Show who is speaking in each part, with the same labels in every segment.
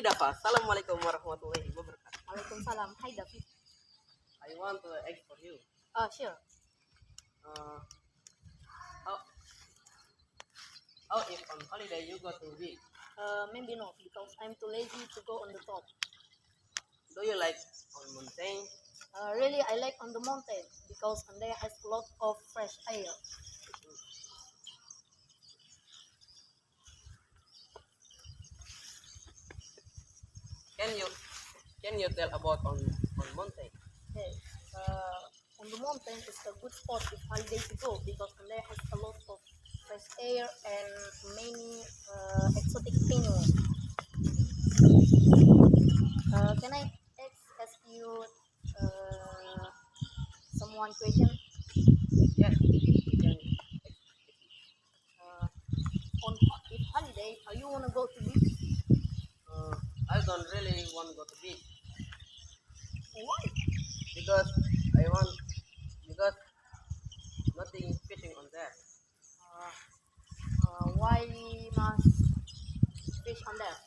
Speaker 1: Hey Dafa, Assalamualaikum warahmatullahi wabarakatuh.
Speaker 2: Waalaikumsalam. Hi, David.
Speaker 1: I want to ask for you.
Speaker 2: Sure.
Speaker 1: Uh, how, how if on holiday you go to beach?
Speaker 2: Maybe not because I'm too lazy to go on the top.
Speaker 1: Do you like on mountain?
Speaker 2: Really, I like on the mountain because on there has a lot of fresh air.
Speaker 1: Can you can you tell about on mountain?
Speaker 2: Hey, on the mountain is a good spot if holiday to go because on there has a lot of fresh air and many exotic animals. Can I ask you someone question?
Speaker 1: Yes, we can.
Speaker 2: Uh, if holiday, you wanna go to beach?
Speaker 1: Uh, I don't really want to go to beach
Speaker 2: Why?
Speaker 1: because I want because nothing fishing on there.
Speaker 2: Why must fish on there?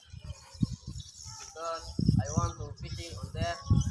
Speaker 1: Because I want to fishing on there